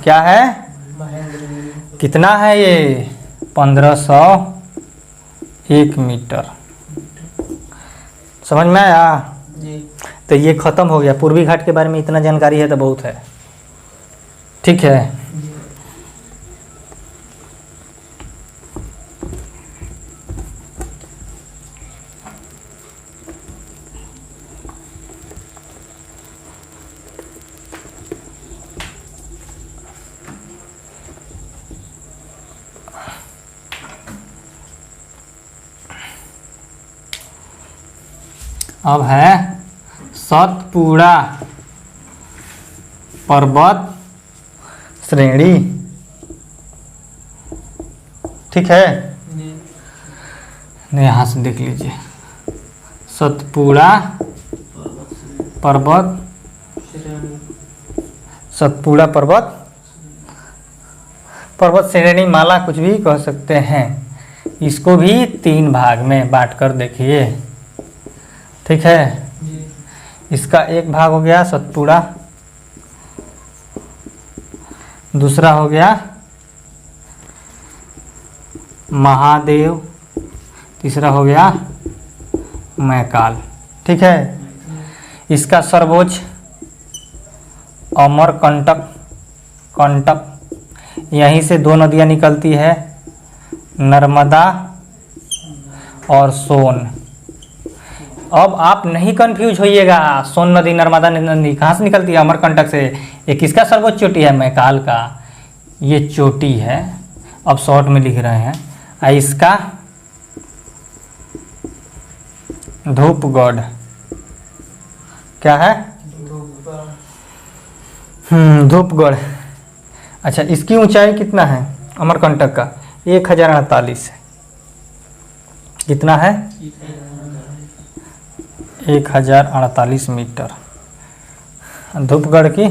क्या है? महेंद्रगिरी। कितना है ये? 1501 मीटर। समझ में आया? जी। तो ये खत्म हो गया। पूर्वी घाट के बारे में इतना जानकारी है तो बहुत है। ठीक है। जी। अब है सतपुड़ा पर्वत श्रेणी। ठीक है, जी। यहाँ से देख लीजिए सतपुड़ा पर्वत श्रेणी। सतपुड़ा पर्वत श्रेणी माला कुछ भी कह सकते हैं। इसको भी 3 भाग में बांटकर देखिए। ठीक है, जी। इसका एक भाग हो गया सतपुड़ा, दूसरा हो गया महादेव, तीसरा हो गया मैकाल। ठीक है, इसका सर्वोच्च अमरकंटक, यहीं से 2 नदियां निकलती है, नर्मदा और सोन। अब आप नहीं कंफ्यूज होइएगा, सोन नदी नर्मदा नदी कहाँ से निकलती है? अमरकंटक से। ये किसका सर्वोच्च चोटी है? मैकाल का। ये चोटी है, अब शॉर्ट में लिख रहे हैं। इसका धूपगढ़ क्या है? धूपगढ़। अच्छा, इसकी ऊंचाई कितना है? अमरकंटक का 1048 है। कितना है? 1048 मीटर। धूपगढ़ की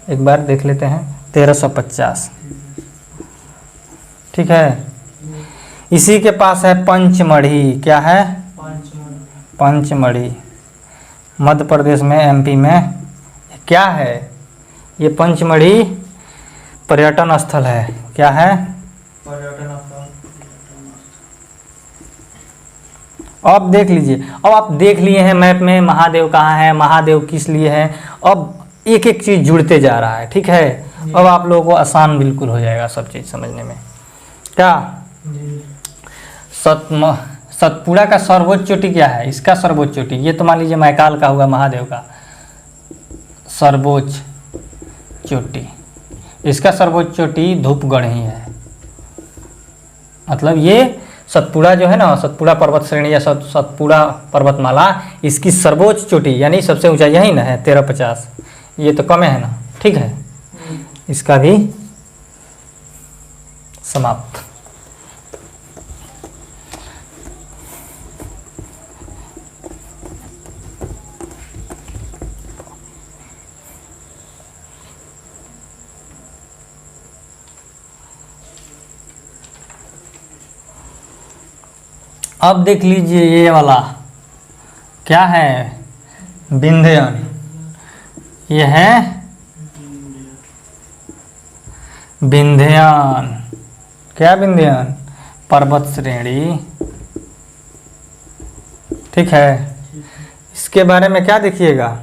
एक बार देख लेते हैं, 1350। ठीक है, इसी के पास है पंचमढ़ी। क्या है? पंचमढ़ी, मध्य प्रदेश में, एमपी में। क्या है ये? पंचमढ़ी पर्यटन स्थल है। क्या है? पर्यटन। अब देख लीजिए, अब आप देख लिए हैं मैप में महादेव कहाँ है, महादेव किस लिए है। अब एक एक चीज़ जुड़ते जा रहा है। ठीक है, अब आप लोगों को आसान बिल्कुल हो जाएगा सब चीज़ समझने में। क्या? सतपुड़ा का सर्वोच्च चोटी क्या है? इसका सर्वोच्च चोटी, ये तो मान लीजिए मैकाल का हुआ, महादेव का सर्वोच्च चोटी। इसका सर्वोच्च चोटी धूपगढ़ ही है। मतलब ये सतपुड़ा जो है ना, सतपुड़ा पर्वत श्रेणी या सतपुड़ा पर्वतमाला, इसकी सर्वोच्च चोटी यानी सबसे ऊंचाई यही ना है 1350। ये तो कम है ना। ठीक है, इसका भी समाप्त। अब देख लीजिए ये वाला क्या है? विंध्यन। ये है विंध्यन। क्या विंध्यन? पर्वत श्रेणी। ठीक है, इसके बारे में क्या देखिएगा,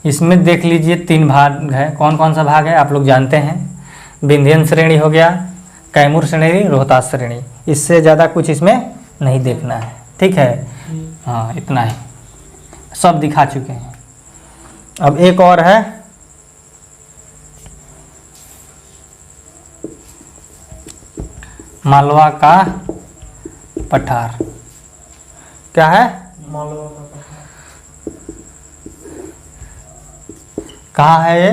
इसमें देख लीजिए 3 भाग है। कौन कौन सा भाग है आप लोग जानते हैं? विंध्यन श्रेणी हो गया, कैमूर श्रेणी, रोहतास श्रेणी। इससे ज़्यादा कुछ इसमें नहीं देखना है, ठीक है। हाँ इतना ही, सब दिखा चुके हैं। अब एक और है, मालवा का पठार। क्या है? मालवा का पठार। कहाँ है ये?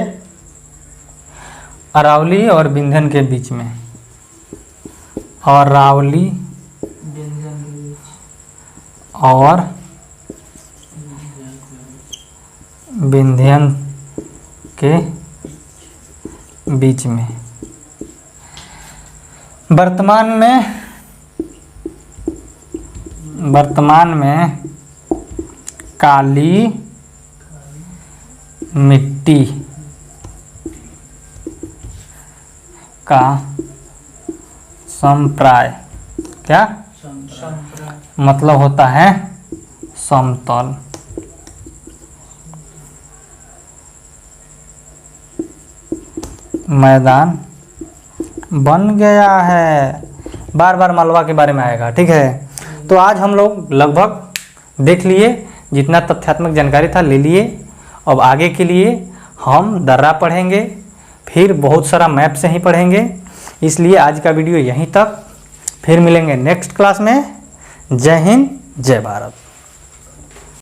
अरावली और विंध्यन के बीच में। अरावली व्यंजन के बीच। और विंध्यन के बीच में। वर्तमान में काली मिट्टी का संप्राय, क्या संप्राय, मतलब होता है समतल। मैदान बन गया है। बार बार मालवा के बारे में आएगा, ठीक है। तो आज हम लोग लगभग देख लिए, जितना तथ्यात्मक जानकारी था ले लिए। अब आगे के लिए हम दर्रा पढ़ेंगे, फिर बहुत सारा मैप से ही पढ़ेंगे। इसलिए आज का वीडियो यहीं तक, फिर मिलेंगे नेक्स्ट क्लास में। जय हिंद, जय भारत।